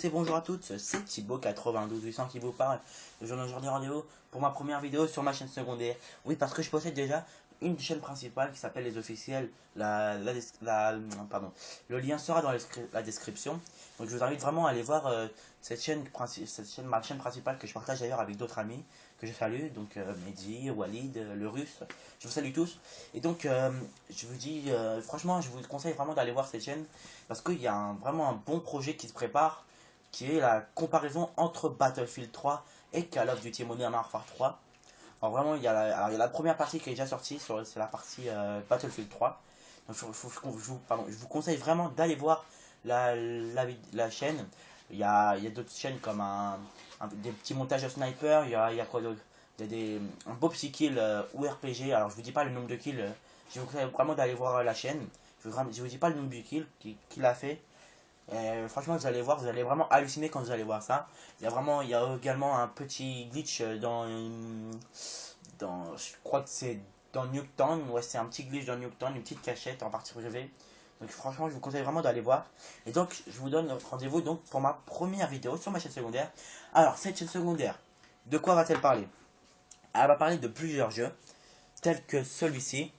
Et bonjour à toutes, c'est Thibaut 92 800 qui vous parle. Aujourd'hui rendez-vous pour ma première vidéo sur ma chaîne secondaire. Oui, parce que je possède déjà une chaîne principale qui s'appelle Les Officiels. Pardon. Le lien sera dans la description. Donc je vous invite vraiment à aller voir ma chaîne principale que je partage d'ailleurs avec d'autres amis que je salue. Donc Mehdi, Walid, le Russe. Je vous salue tous. Et donc je vous dis, franchement, je vous conseille vraiment d'aller voir cette chaîne parce qu'il y a vraiment un bon projet qui se prépare, qui est la comparaison entre Battlefield 3 et Call of Duty Modern Warfare 3. Alors vraiment, il y a la première partie qui est déjà sortie, c'est la partie Battlefield 3. Donc je vous conseille vraiment d'aller voir la chaîne. Il y a d'autres chaînes comme des petits montages de sniper, il y a quoi d'autre. Il y a un beau petit kill ou RPG, alors je vous dis pas le nombre de kills, je vous conseille vraiment d'aller voir la chaîne. Je vous dis pas le nombre de kills qu'il a fait. Franchement, vous allez voir, vous allez vraiment halluciner quand vous allez voir ça. Il y a également un petit glitch je crois que c'est dans Nuketown. Ouais, c'est un petit glitch dans Nuketown, une petite cachette en partie privée. Donc franchement, je vous conseille vraiment d'aller voir. Et donc, je vous donne rendez-vous donc pour ma première vidéo sur ma chaîne secondaire. Alors, cette chaîne secondaire, de quoi va-t-elle parler? Elle va parler de plusieurs jeux, tels que celui-ci.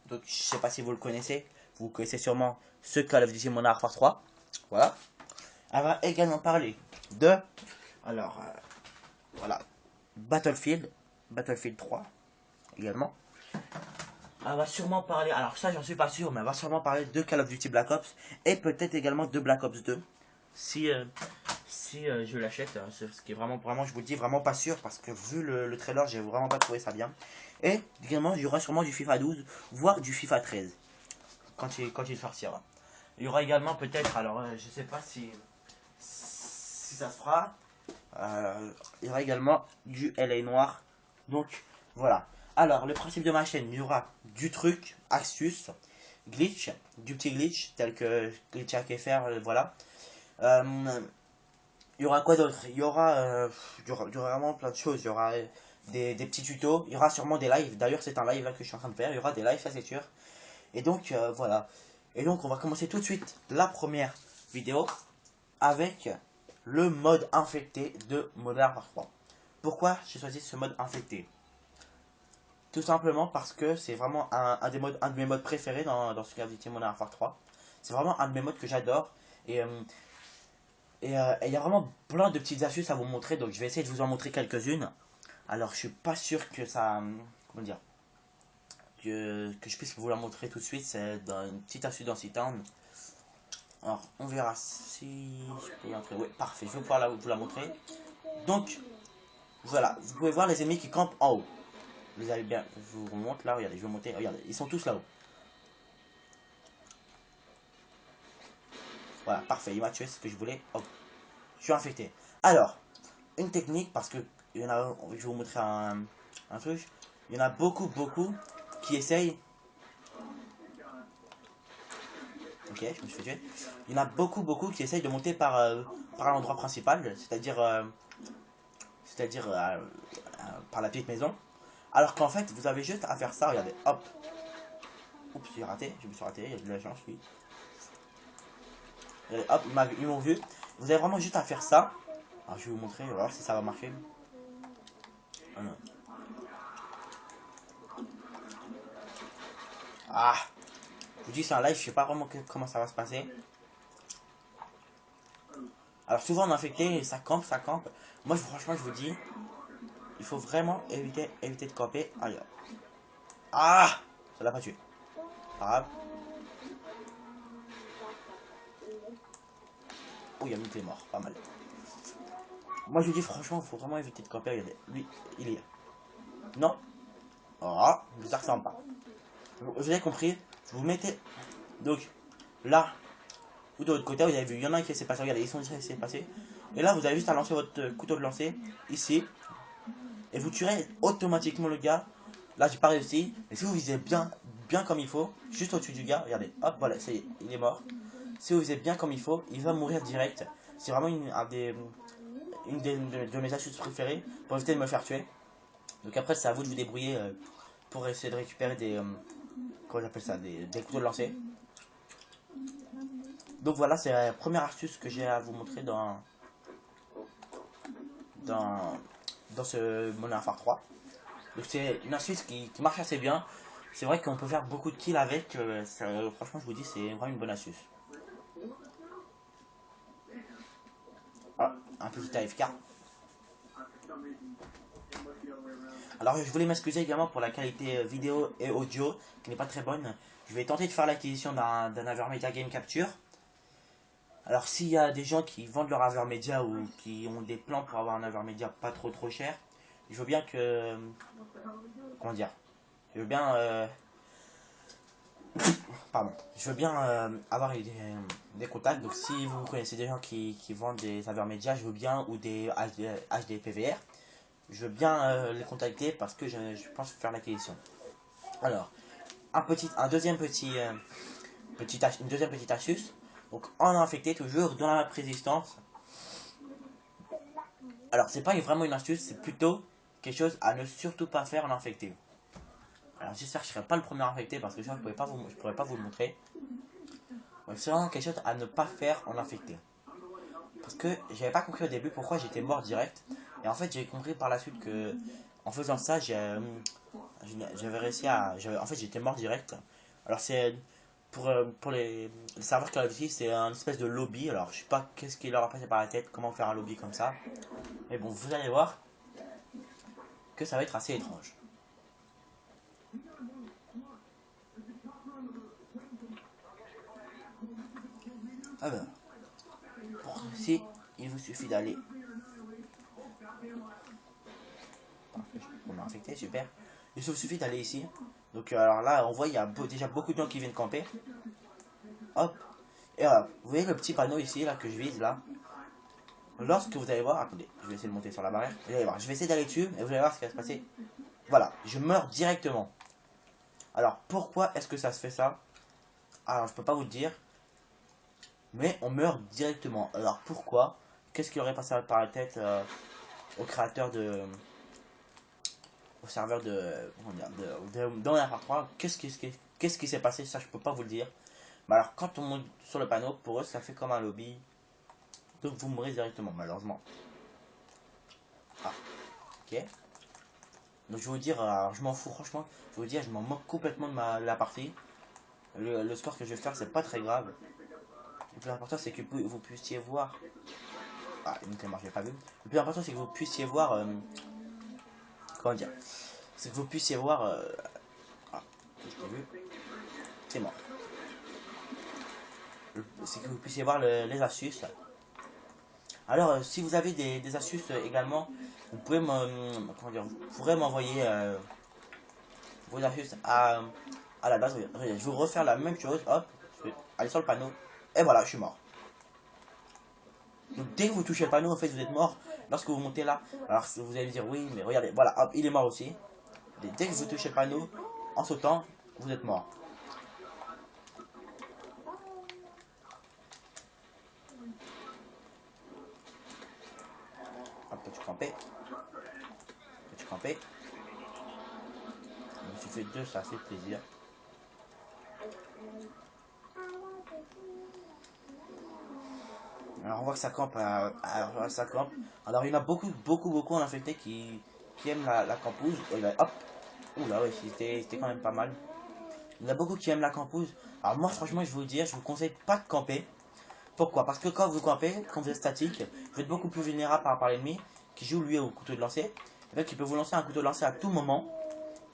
Donc, je sais pas si vous le connaissez. Vous connaissez sûrement ce Call of Duty Modern Warfare 3. Voilà. Elle va également parler de, alors, voilà, Battlefield 3 également. Elle va sûrement parler, alors ça j'en suis pas sûr, mais elle va sûrement parler de Call of Duty Black Ops et peut-être également de Black Ops 2. Si je l'achète, ce qui est vraiment, je vous le dis, vraiment pas sûr parce que vu le trailer, j'ai vraiment pas trouvé ça bien. Et également, il y aura sûrement du FIFA 12, voire du FIFA 13 quand il sortira. Il y aura également peut-être, alors je sais pas si ça se fera, il y aura également du LA noir. Donc voilà. Alors le principe de ma chaîne, il y aura du truc, astuce, glitch, du petit glitch tel que glitch FR, voilà. Il y aura quoi d'autre? Il y aura vraiment plein de choses. Il y aura des petits tutos. Il y aura sûrement des lives. D'ailleurs, c'est un live là que je suis en train de faire. Il y aura des lives, ça c'est sûr. Et donc voilà. Et donc on va commencer tout de suite la première vidéo avec le mode infecté de Modern Warfare 3. Pourquoi j'ai choisi ce mode infecté? Tout simplement parce que c'est vraiment un de mes modes préférés dans ce Call of Duty Modern Warfare 3. C'est vraiment un de mes modes que j'adore. Et il y a vraiment plein de petites astuces à vous montrer. Donc je vais essayer de vous en montrer quelques-unes. Alors je suis pas sûr que ça... Comment dire, que je puisse vous la montrer tout de suite. C'est dans une petite astuce dans C-Town. Alors on verra si je peux l'entrer. Oui, parfait. Je vais pouvoir vous la montrer. Donc voilà, vous pouvez voir les ennemis qui campent en haut. Vous allez bien, je vous remonte là, regardez, je vais monter, regardez, ils sont tous là-haut. Voilà, parfait, il m'a tué, c'est ce que je voulais. Hop, je suis infecté. Alors, une technique, parce que il y en a, je vais vous montrer un truc. Il y en a beaucoup qui essayent. Ok, je me suis fait tuer. Il y en a beaucoup qui essayent de monter par l'endroit principal, c'est-à-dire par la petite maison. Alors qu'en fait, vous avez juste à faire ça, regardez, hop. Oups, j'ai raté, je me suis raté, il y a de la chance, oui. Hop, ils m'ont vu. Vous avez vraiment juste à faire ça. Alors, je vais vous montrer, on va voir si ça va marcher. Ah, je vous dis, c'est un live, je sais pas vraiment comment ça va se passer. Alors, souvent en infecté, ça campe, ça campe. Moi, franchement, je vous dis, il faut vraiment éviter de camper. Aïe. Ah, ça l'a pas tué. Pas grave. Oh, il y a une qui est mort, pas mal. Moi, je vous dis, franchement, il faut vraiment éviter de camper. Regardez, lui, il est là. Non. Ah, ça ressemble pas. Vous avez compris, vous mettez. Donc, là, ou de l'autre côté, vous avez vu, il y en a un qui s'est passé, regardez, ils sont déjà s'est passé. Et là, vous avez juste à lancer votre couteau de lancer, ici, et vous tuerez automatiquement le gars. Là, j'ai pas réussi, mais si vous visez bien comme il faut, juste au-dessus du gars, regardez, hop, voilà, ça y est, il est mort. Si vous visez bien comme il faut, il va mourir direct. C'est vraiment de mes astuces préférées pour éviter de me faire tuer. Donc après, c'est à vous de vous débrouiller pour essayer de récupérer comment j'appelle ça, des couteaux de lancer. Donc voilà, c'est la première astuce que j'ai à vous montrer dans dans, dans ce Modern Warfare 3. Donc c'est une astuce qui marche assez bien. C'est vrai qu'on peut faire beaucoup de kills avec. Franchement, je vous dis, c'est vraiment une bonne astuce. Ah, un petit AFK. Alors je voulais m'excuser également pour la qualité vidéo et audio qui n'est pas très bonne. Je vais tenter de faire l'acquisition d'un Avermedia Game Capture. Alors s'il y a des gens qui vendent leur Avermedia ou qui ont des plans pour avoir un Avermedia pas trop cher, je veux bien que... Comment dire? Je veux bien... pardon. Je veux bien avoir des contacts. Donc si vous connaissez des gens qui vendent des Avermedia, je veux bien, ou des HD PVR, je veux bien les contacter parce que je pense faire l'acquisition. Alors, un deuxième une deuxième petite astuce. Donc, en infecté toujours dans la map résistance. Alors, c'est pas vraiment une astuce, c'est plutôt quelque chose à ne surtout pas faire en infecté. Alors, j'espère que je serai pas le premier infecté parce que ça, je pourrais pas vous le montrer. C'est vraiment quelque chose à ne pas faire en infecté. Parce que j'avais pas compris au début pourquoi j'étais mort direct. Et en fait, j'ai compris par la suite que en faisant ça, j'avais réussi à. En fait, j'étais mort direct. Alors, c'est pour les serveurs Call of Duty, c'est un espèce de lobby. Alors, je sais pas qu'est-ce qui leur a passé par la tête, comment faire un lobby comme ça. Mais bon, vous allez voir que ça va être assez étrange. Alors, pour ceci, il vous suffit d'aller. On m'a infecté, super. Il vous suffit d'aller ici. Donc, alors là, on voit, il y a déjà beaucoup de gens qui viennent camper. Hop. Et hop. Vous voyez le petit panneau ici, là, que je vise, là. Lorsque vous allez voir, attendez, je vais essayer de monter sur la barrière. Vous allez voir, je vais essayer d'aller dessus et vous allez voir ce qui va se passer. Voilà, je meurs directement. Alors, pourquoi est-ce que ça se fait ça? Alors, je peux pas vous le dire. Mais on meurt directement. Alors, pourquoi? Qu'est-ce qui aurait passé par la tête au créateur au serveur dans la part 3? Qu'est-ce qui s'est passé? Ça, je peux pas vous le dire. Mais alors, quand on monte sur le panneau, pour eux, ça fait comme un lobby. Donc, vous mourrez directement, malheureusement. Ah, ok. Donc, je vais vous dire, alors, je m'en fous, franchement. Je vais vous dire, je m'en moque complètement de la partie. Le score que je vais faire, c'est pas très grave. Le plus important, c'est que vous puissiez voir. Ah, une clé marche, j'ai pas vu. Le plus important, c'est que vous puissiez voir. Comment dire? C'est que vous puissiez voir. Ah, je t'ai vu. C'est mort. C'est que vous puissiez voir les astuces. Alors, si vous avez des astuces également, vous pouvez comment dire, vous pourrez m'envoyer vos astuces à la base. Je vais vous refaire la même chose. Hop, je vais aller sur le panneau. Et voilà, je suis mort. Donc dès que vous touchez le panneau, en fait, vous êtes mort. Lorsque vous montez là, alors vous allez me dire oui, mais regardez, voilà, hop, il est mort aussi. Dès que vous touchez le panneau, en sautant, vous êtes mort. Hop, peux-tu camper? Peux-tu camper? Je me suis fait deux, ça fait plaisir. Alors on voit que ça campe. Alors, ça campe. Alors il y en a beaucoup en infecté qui aiment la campouze. Et là, hop. Oula, ouais, c'était quand même pas mal. Il y en a beaucoup qui aiment la campouze. Alors moi franchement je vais vous dire, je vous conseille pas de camper. Pourquoi? Parce que quand vous campez, quand vous êtes statique, vous êtes beaucoup plus vulnérable par rapport à l'ennemi qui joue lui au couteau de lancer. Et donc il peut vous lancer un couteau de lancer à tout moment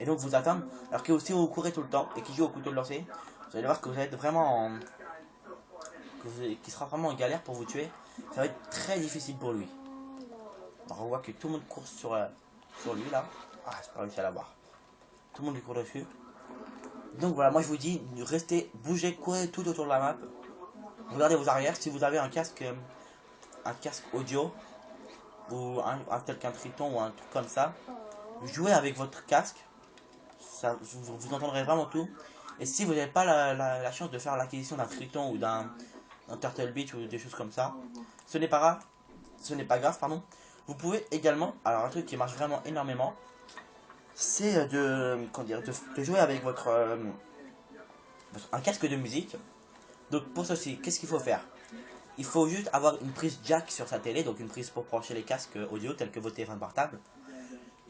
et donc vous atteindre. Alors que aussi vous courez tout le temps et qui joue au couteau de lancer, vous allez voir que vous allez être vraiment qui sera vraiment en galère pour vous tuer. Ça va être très difficile pour lui. Alors on voit que tout le monde court sur lui là. Ah, j'ai pas réussi à l'avoir. Tout le monde lui court dessus. Donc voilà, moi je vous dis, restez, bougez, courez tout autour de la map. Regardez vos arrières. Si vous avez un casque audio ou tel qu'un Triton ou un truc comme ça, jouez avec votre casque. Ça, vous entendrez vraiment tout. Et si vous n'avez pas la chance de faire l'acquisition d'un Triton ou d'un Turtle Beach ou des choses comme ça, ce n'est pas grave. Ce n'est pas grave, pardon. Vous pouvez également, alors un truc qui marche vraiment énormément, c'est de jouer avec un casque de musique. Donc pour ceci, qu'est-ce qu'il faut faire? il faut juste avoir une prise jack sur sa télé, donc une prise pour brancher les casques audio tels que vos téléphones portables.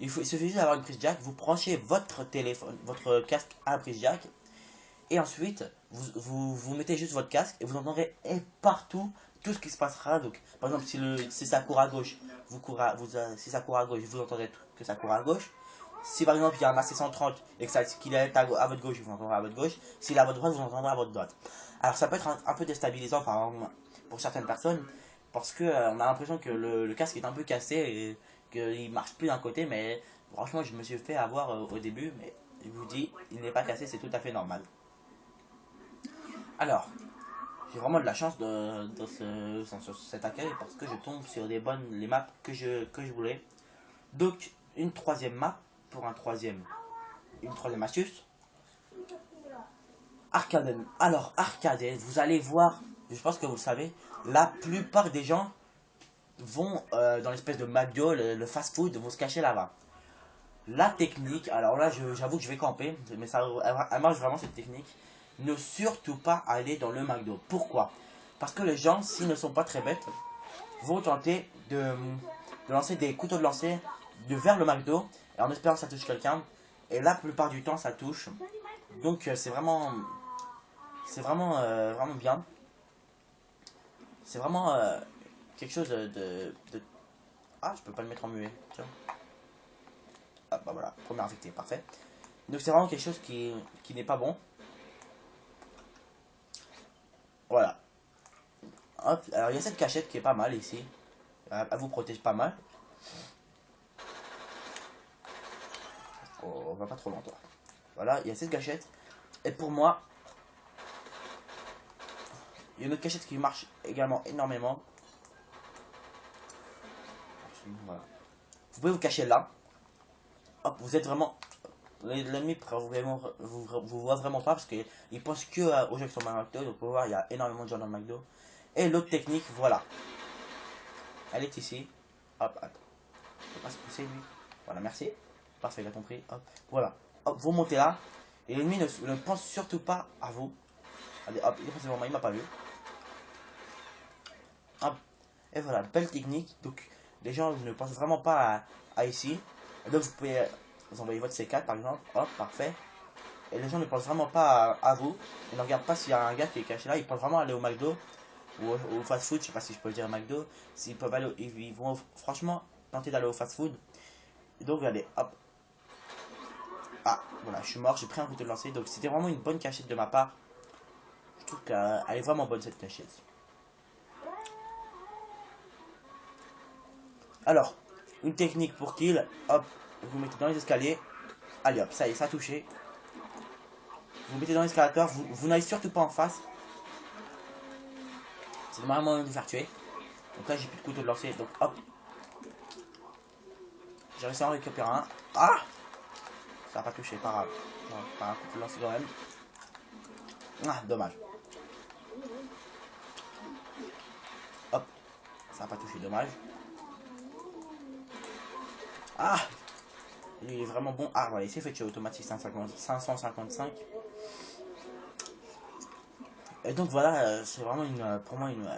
Il suffit juste d'avoir une prise jack, vous branchez votre téléphone, votre casque à la prise jack, et ensuite vous mettez juste votre casque et vous entendrez partout tout ce qui se passera. Donc par exemple si ça court à gauche, si ça court à gauche, vous entendrez que ça court à gauche. Si par exemple il y a un AC130 et qu'il est à votre gauche, vous entendrez à votre gauche. S'il est à votre droite, vous entendrez à votre droite. Alors ça peut être un peu déstabilisant par exemple pour certaines personnes, parce que on a l'impression que le casque est un peu cassé et qu'il marche plus d'un côté, mais franchement je me suis fait avoir au début, mais je vous dis, il n'est pas cassé, c'est tout à fait normal. Alors, j'ai vraiment de la chance sur cet accueil parce que je tombe sur les maps que je voulais. Donc, une troisième astuce. Arcaden. Alors, Arcaden, vous allez voir, je pense que vous le savez, la plupart des gens vont dans l'espèce de McDo, le fast-food, vont se cacher là-bas. La technique, alors là, j'avoue que je vais camper, mais elle marche vraiment cette technique. Ne surtout pas aller dans le McDo. Pourquoi? Parce que les gens, s'ils ne sont pas très bêtes, vont tenter de lancer des couteaux de lancer vers le McDo, et en espérant que ça touche quelqu'un. Et la plupart du temps, ça touche. Donc vraiment bien. C'est vraiment quelque chose Ah, je peux pas le mettre en muet. Tiens. Ah bah voilà, première infecté, parfait. Donc c'est vraiment quelque chose qui n'est pas bon. Voilà. Hop, alors il y a cette cachette qui est pas mal ici. Elle vous protège pas mal. Oh, on va pas trop loin toi. Voilà, il y a cette cachette. Et pour moi, il y a une autre cachette qui marche également énormément. Voilà. Vous pouvez vous cacher là. Hop, vous êtes vraiment... L'ennemi vous voit vraiment pas parce qu'il pense que aux gens qui sont dans le McDo. Donc vous pouvez voir, il y a énormément de gens dans le McDo. Et l'autre technique, voilà. Elle est ici. Hop, hop. Je peux pas se pousser lui. Voilà, merci. Parfait, il a compris. Hop, voilà. Hop, vous montez là. Et l'ennemi ne pense surtout pas à vous. Allez, hop, il est passé devant moi, il m'a pas vu. Hop. Et voilà, belle technique. Donc, les gens ne pensent vraiment pas à ici. Et donc, vous pouvez vous envoyer votre C4 par exemple. Hop, parfait. Et les gens ne pensent vraiment pas à vous. Ils ne regardent pas s'il y a un gars qui est caché là. Ils pensent vraiment aller au McDo ou au fast food. Je sais pas si je peux le dire McDo. S'ils peuvent aller, ils vont franchement tenter d'aller au fast food. Et donc, regardez, hop. Ah, voilà, je suis mort. J'ai pris un couteau de lancer. Donc, c'était vraiment une bonne cachette de ma part. Je trouve qu'elle est vraiment bonne cette cachette. Alors, une technique pour kill. Hop, vous mettez dans les escaliers. Allez hop, ça y est, ça a touché. Vous mettez dans l'escalator, vous n'allez surtout pas en face. C'est le meilleur moyen de vous faire tuer. Donc là, j'ai plus de couteau de lancer, donc hop. J'ai réussi à en récupérer un. Ah, ça n'a pas touché, pas grave. Pas un couteau de lancer quand même. Ah, dommage. Hop, ça n'a pas touché, dommage. Ah, lui, il est vraiment bon. Ah, voilà, il s'est fait tuer automatique 555. Et donc voilà, c'est vraiment pour moi une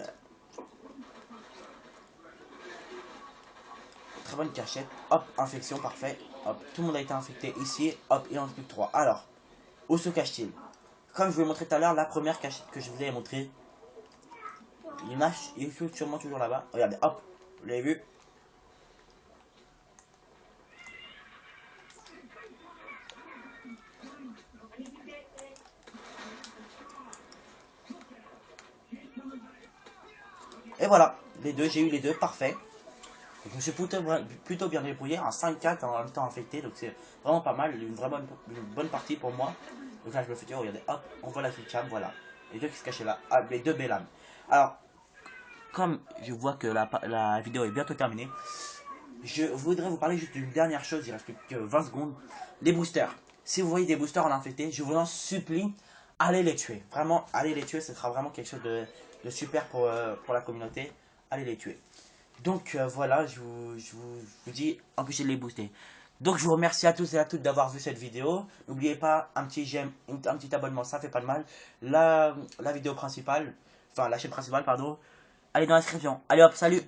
très bonne cachette. Hop, infection, parfait. Hop, tout le monde a été infecté ici. Hop, il en reste plus que 3. Alors, où se cache-t-il? Comme je vous l'ai montré tout à l'heure, la première cachette que je vous ai montré, il est sûrement toujours là-bas. Regardez, hop, vous l'avez vu? Et voilà, j'ai eu les deux, parfait. Je me suis plutôt bien débrouillé, un 5-4 en même temps infecté, donc c'est vraiment pas mal, une bonne partie pour moi. Donc là je me fais dire, regardez, hop, on voit la cam, voilà. Les deux qui se cachaient là, ah, les deux Bélam. Alors, comme je vois que la vidéo est bientôt terminée, je voudrais vous parler juste d'une dernière chose, il reste plus que 20 secondes. Les boosters. Si vous voyez des boosters en infecté, je vous en supplie, allez les tuer. Vraiment, allez les tuer, ce sera vraiment quelque chose de super pour la communauté. Allez les tuer. Donc voilà, je vous dis, empêchez de les booster. Donc je vous remercie à tous et à toutes d'avoir vu cette vidéo. N'oubliez pas, un petit j'aime, un petit abonnement, ça fait pas de mal. La vidéo principale, enfin la chaîne principale, pardon, allez dans la description. Allez hop, salut!